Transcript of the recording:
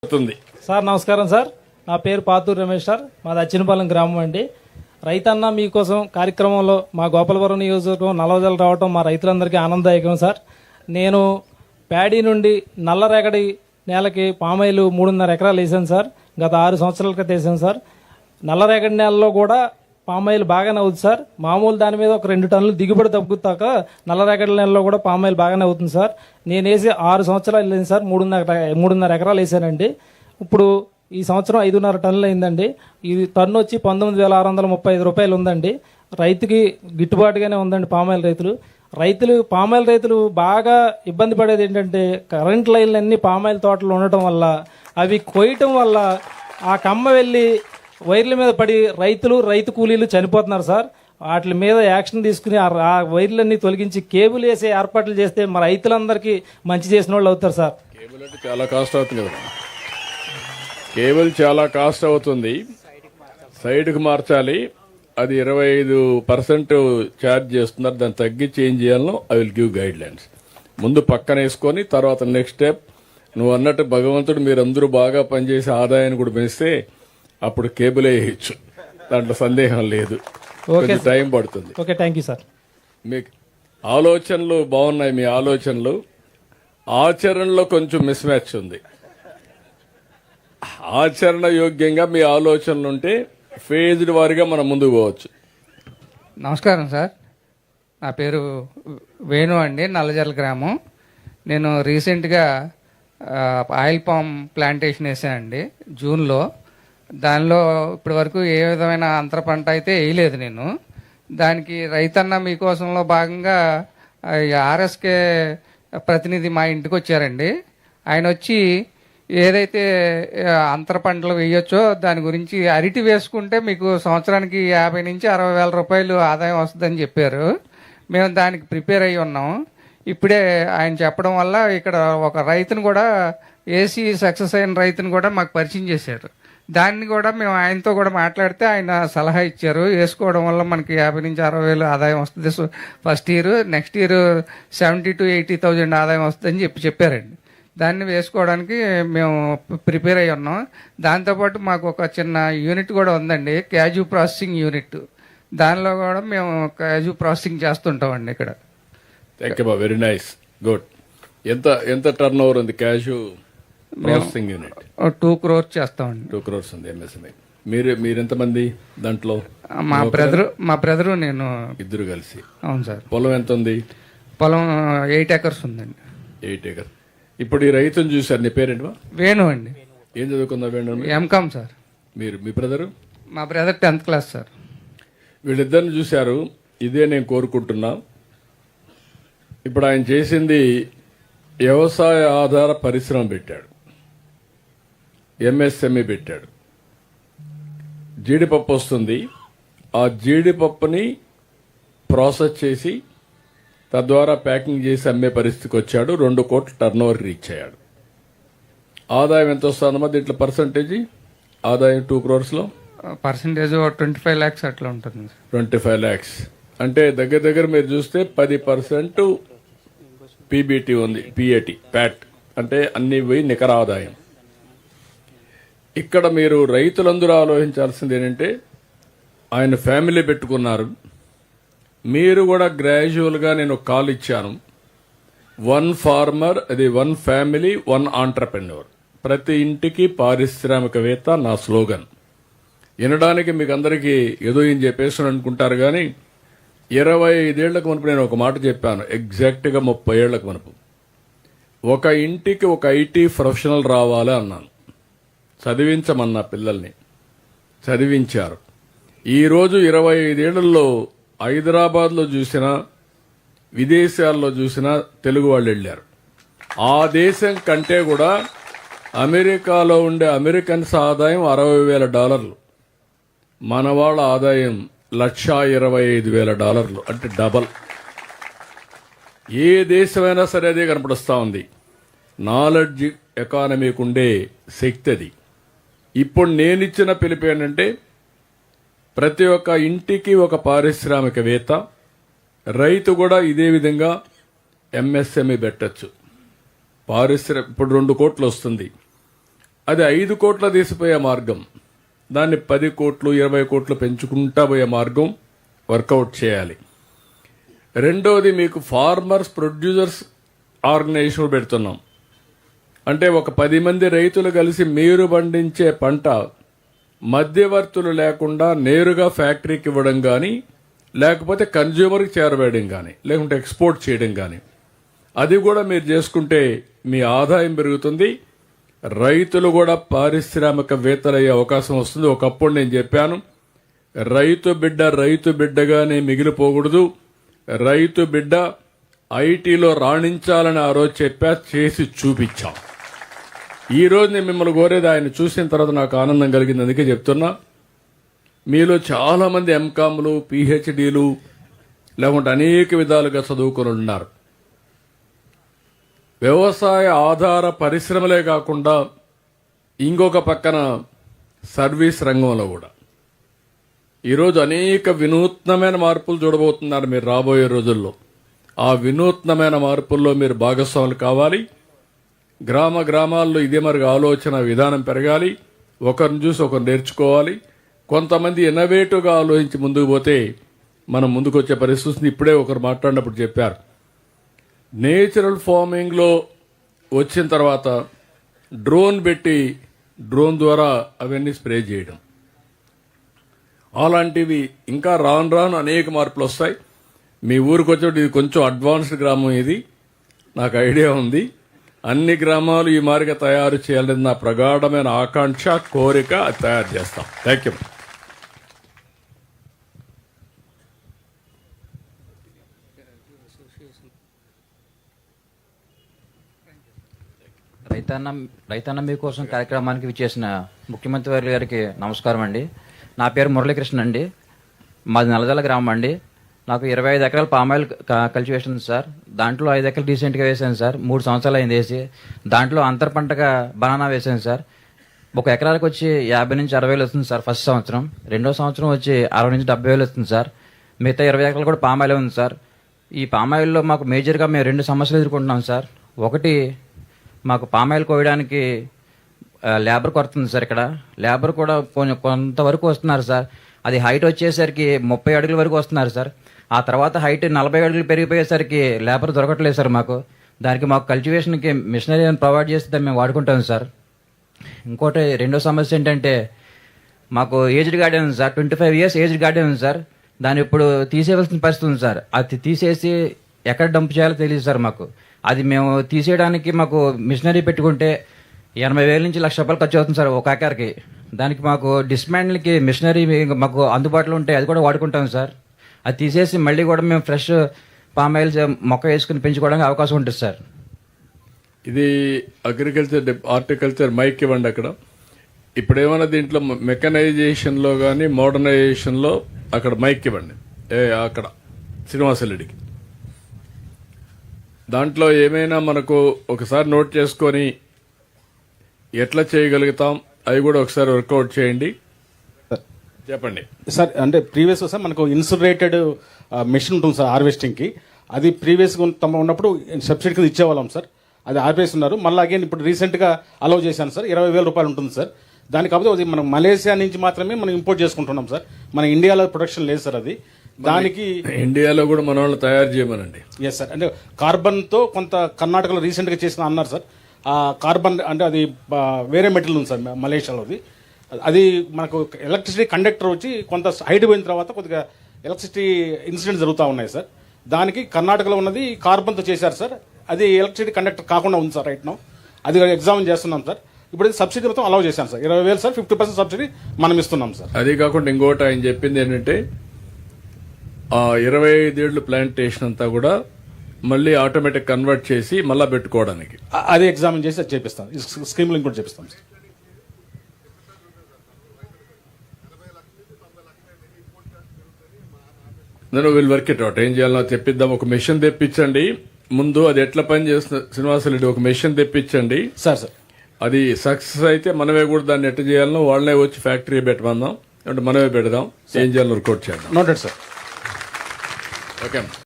అవుతుంది. సార్ నమస్కారం సార్, నా పేరు పాతూరు రమేష్ సార్, మాది అచ్చినపాలెం గ్రామం అండి. రైతన్న మీకోసం కార్యక్రమంలో మా గోపాలపురం నియోజకవర్గం నల్లవజలు రావడం మా రైతులందరికీ ఆనందదాయకం సార్. నేను ప్యాడీ నుండి నల్లరేగడి నేలకి పామాయిలు 3.5 ఎకరాలు వేసాను సార్. గత 6 సంవత్సరాల క్రితం వేసాను సార్. నల్లరేగడి నేలలో కూడా పామాయిల్ బాగానే అవుతుంది సార్. మామూలు దాని మీద ఒక 2 టన్నులు దిగుబడి తగ్గుతాక నల్లరేగడి నెలలో కూడా పామాయిల్ బాగానే అవుతుంది సార్. నేను వేసి 6 సంవత్సరాలు వెళ్ళింది సార్. 3.5 ఎకరాలు వేసానండి. ఇప్పుడు ఈ సంవత్సరం 5.5 టన్నులు అయిందండి. ఈ టన్ను వచ్చి 19,635 రూపాయలు ఉందండి. రైతుకి గిట్టుబాటుగానే ఉందండి. పామాయిల్ రైతులు బాగా ఇబ్బంది పడేది ఏంటంటే కరెంట్ లైన్లన్నీ పామాయిల్ తోటలు ఉండటం వల్ల అవి కొయ్యటం వల్ల ఆ కమ్మ వెళ్ళి వైర్ల మీద పడి రైతు కూలీలు చనిపోతున్నారు సార్. వాటి మీద యాక్షన్ తీసుకుని ఆ వైర్లన్నీ తొలగించి కేబుల్ వేసే ఏర్పాట్లు చేస్తే మా రైతులందరికీ మంచి చేసిన వాళ్ళు అవుతారు సార్. కేబుల్ అంటే చాలా కాస్ట్ అవుతుంది కదా. కేబుల్ చాలా కాస్ట్ అవుతుంది. సైడ్కి మార్చాలి. అది 25% ఛార్జ్ చేస్తున్నారు. దాన్ని తగ్గించి ఏం చేయాలో I will give guide lines. ముందు పక్కన వేసుకొని తర్వాత నెక్స్ట్ స్టెప్ నువ్వు అన్నట్టు భగవంతుడు మీరందరూ బాగా పనిచేసి ఆదాయాన్ని కూడా పెంచితే అప్పుడు కేబుల్ వేయచ్చు. దాంట్లో సందేహం లేదు. కొంచెం టైం పడుతుంది. Okay, thank you sir. మీకు ఆలోచనలు బాగున్నాయి. మీ ఆలోచనలు ఆచరణలో కొంచెం మిస్ మ్యాచ్ ఉంది. ఆచరణ యోగ్యంగా మీ ఆలోచనలు ఉంటే ఫేజ్డ్ వారిగా మనం ముందుకు పోవచ్చు. నమస్కారం సార్, నా పేరు వేణు అండి, నల్లజర్ల గ్రామం. నేను రీసెంట్గా ఆయిల్ పామ్ ప్లాంటేషన్ వేసానండి జూన్లో. దానిలో ఇప్పటి వరకు ఏ విధమైన అంతర పంట అయితే వేయలేదు నేను. దానికి రైతన్న మీకోసంలో భాగంగా ఆర్ఎస్కే ప్రతినిధి మా ఇంటికి వచ్చారండి. ఆయన వచ్చి ఏదైతే అంతర పంటలు వేయొచ్చో దాని గురించి అరటి వేసుకుంటే మీకు సంవత్సరానికి 50 నుంచి 60 వేల రూపాయలు ఆదాయం వస్తుందని చెప్పారు. మేము దానికి ప్రిపేర్ అయ్యి ఉన్నాం. ఇప్పుడే ఆయన చెప్పడం వల్ల ఇక్కడ ఒక రైతును కూడా ఏసీ సక్సెస్ అయిన రైతును కూడా మాకు పరిచయం చేశారు. దాన్ని కూడా మేము ఆయనతో కూడా మాట్లాడితే ఆయన సలహా ఇచ్చారు. వేసుకోవడం వల్ల మనకి 50 నుంచి 60 వేలు ఆదాయం వస్తుంది first year, next year 70,000 to 80,000 ఆదాయం వస్తుందని చెప్పారండి. దాన్ని వేసుకోవడానికి మేము ప్రిపేర్ అయ్యి ఉన్నాం. దాంతోపాటు మాకు ఒక చిన్న యూనిట్ కూడా ఉందండి, క్యాజు ప్రాసెసింగ్ యూనిట్. దానిలో కూడా మేము క్యాజు ప్రాసెసింగ్ చేస్తుంటామండి ఇక్కడ. Thank you, very nice, good. ఎంత టర్న్ ఓవర్ ఉంది క్యాషు ప్రాసెసింగ్ యూనిట్? 2 crores చేస్తామండి. 2 crores ఉంది ఎంఎస్ఎంఈ. మీరెంతమంది దాంట్లో? మా బ్రదరు నేను ఇద్దరు కలిసి. అవును సార్. పొలం ఎంత ఉంది? పొలం 8 acres ఉందండి. 8 acres. ఇప్పుడు ఈ రైతును చూసారు. నీ పేరేంటి? వేణు అండి. ఏం చదువుకుందా వేణు? MCom sir. మీ బ్రదరు? మా బ్రదర్ 10th క్లాస్ సార్. వీళ్ళిద్దరిని చూశారు. ఇదే నేను కోరుకుంటున్నా. ఇప్పుడు ఆయన చేసింది వ్యవసాయ ఆధార పరిశ్రమ పెట్టాడు, ఎంఎస్ఎంఈ పెట్టాడు. జీడిపప్పు వస్తుంది. ఆ జీడిపప్పుని ప్రాసెస్ చేసి తద్వారా ప్యాకింగ్ చేసి అమ్మే పరిస్థితికి వచ్చాడు. 2 కోట్ల టర్న్ ఓవర్ రీచ్ అయ్యాడు. ఆదాయం ఎంత వస్తుందమ్మా దీంట్లో? పర్సంటేజ్ ఆదాయం 2 crores లో పర్సంటేజ్ 25 lakhs అట్లా ఉంటుంది. 25 lakhs అంటే దగ్గర మీరు చూస్తే 10% పీబీటీ ఉంది. ప్యాట్ అంటే అన్ని పోయి నికర ఆదాయం. ఇక్కడ మీరు రైతులందరూ ఆలోచించాల్సింది ఏంటంటే ఆయన ఫ్యామిలీ పెట్టుకున్నారు. మీరు కూడా గ్రాడ్యువల్గా నేను కాల్ ఇచ్చాను. 1 farmer, అది 1 family, 1 entrepreneur. ప్రతి ఇంటికి పారిశ్రామికవేత్త నా స్లోగన్. వినడానికి మీకు అందరికీ ఏదో ఏం చెప్పేసి అనుకుంటారు కానీ 25 ఏళ్లకు మునుపు నేను ఒక మాట చెప్పాను. ఎగ్జాక్ట్గా 30 ఏళ్లకు మునుపు ఒక ఇంటికి ఒక ఐటీ ప్రొఫెషనల్ రావాలి అన్నాను. చదివించమన్నా పిల్లల్ని. చదివించారు. ఈరోజు 25 ఏళ్లలో హైదరాబాద్లో చూసినా విదేశాల్లో చూసినా తెలుగు వాళ్ళు వెళ్ళారు. ఆ దేశం కంటే కూడా అమెరికాలో ఉండే అమెరికన్స్ ఆదాయం $60,000. మన వాళ్ళ ఆదాయం $125,000, అంటే డబల్. ఏ దేశమైనా సరే అదే కనపడుస్తూ ఉంది. నాలెడ్జ్ ఎకానమీకి ఉండే శక్తి అది. ఇప్పుడు నేనిచ్చిన పిలుపు ఏంటంటే ప్రతి ఒక్క ఇంటికి ఒక పారిశ్రామికవేత్త, రైతు కూడా ఇదే విధంగా ఎంఎస్ఎంఈ పెట్టచ్చు. ఇప్పుడు 2 కోట్లు వస్తుంది. అది 5 కోట్ల తీసిపోయే మార్గం, దాన్ని 10 కోట్లు 20 కోట్లు పెంచుకుంటా పోయే మార్గం వర్కౌట్ చేయాలి. రెండోది, మీకు ఫార్మర్స్ ప్రొడ్యూసర్స్ ఆర్గనైజేషన్ పెడుతున్నాం. అంటే ఒక 10 మంది రైతులు కలిసి మీరు పండించే పంట మధ్యవర్తులు లేకుండా నేరుగా ఫ్యాక్టరీకి ఇవ్వడం కానీ, లేకపోతే కన్జ్యూమర్కి చేరవేయడం కానీ, లేకుంటే ఎక్స్పోర్ట్ చేయడం కానీ, అది కూడా మీరు చేసుకుంటే మీ ఆదాయం పెరుగుతుంది. రైతులు కూడా పారిశ్రామికవేత్తలయ్యే అవకాశం వస్తుంది. ఒకప్పుడు నేను చెప్పాను, రైతు బిడ్డగానే మిగిలిపోకూడదు, రైతు బిడ్డ ఐటీలో రాణించాలని ఆ రోజు చెప్పా, చేసి చూపించాం. ఈ రోజు నేను మిమ్మల్ని కోరేది, ఆయన చూసిన తర్వాత నాకు ఆనందం కలిగింది, అందుకే చెప్తున్నా. మీలో చాలా మంది ఎంకామ్లు, పిహెచ్డీలు, లేకుంటే అనేక విధాలుగా చదువుకుని ఉన్నారు. వ్యవసాయ ఆధార పరిశ్రమలే కాకుండా ఇంకొక పక్కన సర్వీస్ రంగంలో కూడా ఈరోజు అనేక వినూత్నమైన మార్పులు చూడబోతున్నారు మీరు రాబోయే రోజుల్లో. ఆ వినూత్నమైన మార్పుల్లో మీరు భాగస్వాములు కావాలి. గ్రామాల్లో ఇదే మరి ఆలోచన విధానం పెరగాలి. ఒకరిని చూసి ఒకరు నేర్చుకోవాలి. కొంతమంది ఇన్నోవేటివ్గా ఆలోచించి ముందుకు పోతే మనం ముందుకు వచ్చే పరిస్థితి. ఇప్పుడే ఒకరు మాట్లాడినప్పుడు చెప్పారు, నేచురల్ ఫార్మింగ్లో వచ్చిన తర్వాత డ్రోన్ పెట్టి డ్రోన్ ద్వారా అవన్నీ స్ప్రే చేయడం, అలాంటివి ఇంకా రాను అనేక మార్పులు వస్తాయి. మీ ఊరికి వచ్చేటప్పుడు ఇది కొంచెం అడ్వాన్స్డ్ గ్రామం, ఇది నాకు ఐడియా ఉంది. అన్ని గ్రామాలు ఈ మారిగా తయారు చేయాలని నా ప్రగాఢమైన ఆకాంక్ష, కోరిక. అది తయారు చేస్తాం. Thank you. రైతన్న మీకోసం కార్యక్రమానికి విచ్చేసిన ముఖ్యమంత్రి వారి గారికి నమస్కారం అండి. నా పేరు మురళీకృష్ణ అండి. మాది నల్లజల్ల గ్రామం అండి. నాకు 25 ఎకరాల పామాయిల్ కల్టివేషన్ ఉంది సార్. దాంట్లో 5 ఎకరాలు డీసెంట్గా వేసాను సార్. 3 సంవత్సరాలు అయింది వేసి. దాంట్లో అంతర పంటగా బనానా వేసాను సార్. 1 ఎకరాలకు వచ్చి 50 నుంచి 60 వేలు వస్తుంది సార్ ఫస్ట్ సంవత్సరం. రెండో సంవత్సరం వచ్చి 60 నుంచి 70 వేలు వస్తుంది సార్. మిగతా 20 ఎకరాలు కూడా పామాయిల్ ఉంది సార్. ఈ పామాయిల్లో మాకు మేజర్గా మేము 2 సమస్యలు ఎదుర్కొంటున్నాం సార్. ఒకటి, మాకు పామాయిల్ కోయడానికి లేబర్ కొరత ఉంది సార్. ఇక్కడ లేబర్ కూడా కొంతవరకు వస్తున్నారు సార్. అది హైట్ వచ్చేసరికి 30 అడుగుల వరకు వస్తున్నారు సార్. ఆ తర్వాత హైట్ 40 అడుగులు పెరిగిపోయేసరికి లేబర్ దొరకట్లేదు సార్ మాకు. దానికి మాకు కల్టివేషన్కి మిషనరీ ప్రొవైడ్ చేస్తే మేము వాడుకుంటాం సార్. ఇంకోటి రెండో సమస్య ఏంటంటే, మాకు ఏజ్డ్ గార్డెన్ ఉంది సార్. 25 ఇయర్స్ ఏజ్డ్ గార్డెన్ ఉంది సార్. దాన్ని ఇప్పుడు తీసేయవలసిన పరిస్థితి ఉంది సార్. అది తీసేసి ఎక్కడ డంప్ చేయాలో తెలియదు సార్ మాకు. అది మేము తీసేయడానికి మాకు మిషనరీ పెట్టుకుంటే 80,000 నుంచి ₹1,00,000 ఖర్చు అవుతుంది సార్ 1 ఎకర్కి. దానికి మాకు డిస్మాండ్లకి మిషనరీ మాకు అందుబాటులో ఉంటే అది కూడా వాడుకుంటాం సార్. అది తీసేసి మళ్ళీ కూడా మేము ఫ్రెష్ పామాయిల్ మొక్క వేసుకుని పెంచుకోవడానికి అవకాశం ఉంటుంది సార్. ఇది హార్టికల్చర్ మైక్ ఇవ్వండి అక్కడ. ఇప్పుడు ఏమైనా దీంట్లో మెకనైజేషన్లో కానీ మోడర్నైజేషన్లో అక్కడ మైక్ ఇవ్వండి. అక్కడ శ్రీనివాసరెడ్డికి దాంట్లో ఏమైనా మనకు ఒకసారి నోట్ చేసుకొని ఎట్లా చేయగలుగుతాం అవి కూడా ఒకసారి వర్కౌట్ చేయండి. చెప్పండి సార్. అంటే ప్రీవియస్ సార్ మనకు ఇన్సులేటెడ్ మెషిన్ ఉంటుంది సార్ హార్వెస్టింగ్కి. అది ప్రీవియస్గా ఉన్నప్పుడు సబ్సిడీ కింద ఇచ్చేవాళ్ళం సార్. అది ఆపేస్తున్నారు. మళ్ళీ అగైన్ ఇప్పుడు రీసెంట్గా అలౌ చేశాను సార్. 20,000 రూపాయలు ఉంటుంది సార్. దాని కాకపోతే అది మనం మలేసియా నుంచి మాత్రమే మనం ఇంపోర్ట్ చేసుకుంటున్నాం సార్. మన ఇండియాలో ప్రొడక్షన్ లేదు సార్. అది దానికి ఇండియాలో కూడా మన వాళ్ళు తయారు చేయమనండి. Yes sir. అంటే కార్బన్తో కొంత కర్ణాటకలో రీసెంట్గా చేసిన అన్నారు సార్. ఆ కార్బన్ అంటే అది వేరే మెటీరియల్ ఉంది సార్ మలేషియాలోది. అది మనకు ఎలక్ట్రిసిటీ కండక్టర్ వచ్చి కొంత హైట్ పోయిన తర్వాత కొద్దిగా ఎలక్ట్రిసిటీ ఇన్సిడెంట్స్ జరుగుతూ ఉన్నాయి సార్. దానికి కర్ణాటకలో ఉన్నది కార్బన్తో చేశారు సార్. అది ఎలక్ట్రిసిటీ కండక్టర్ కాకుండా ఉంది సార్ రైట్ నౌ. అది ఎగ్జామిన్ చేస్తున్నాం సార్. ఇప్పుడు సబ్సిడీ మొత్తం అలౌ చేశాను సార్. 20,000 సార్. 50% సబ్సిడీ మనం ఇస్తున్నాం సార్. అది కాకుండా ఇంకోటి ఆయన చెప్పింది ఏంటంటే, ఆ 25 ఏళ్ళు ప్లాంటేషన్ అంతా కూడా మళ్ళీ ఆటోమేటిక్ కన్వర్ట్ చేసి మళ్ళీ పెట్టుకోవడానికి అది ఎగ్జామిన్ చేసి అది చేపిస్తాం. స్కీమ్ లింక్ కూడా చేపిస్తాం సార్. నేను వీళ్ళు వర్క్ ఇట్ అవుట్ ఏం చేయాలో తెప్పిద్దాం. ఒక మెషిన్ తెప్పించండి ముందు. అది ఎట్లా పని చేస్తుంది శ్రీనివాసరెడ్డి, ఒక మెషిన్ తెప్పించండి సార్. అది సక్సెస్ అయితే మనమే కూడా దాన్ని ఎట్లా చేయాలనో వాళ్ళనే వచ్చి ఫ్యాక్టరీ పెట్టమందాం, అంటే మనమే పెడదాం. ఏం చేయాలో వర్కౌట్ చేద్దాం. Noted sir. ఓకే.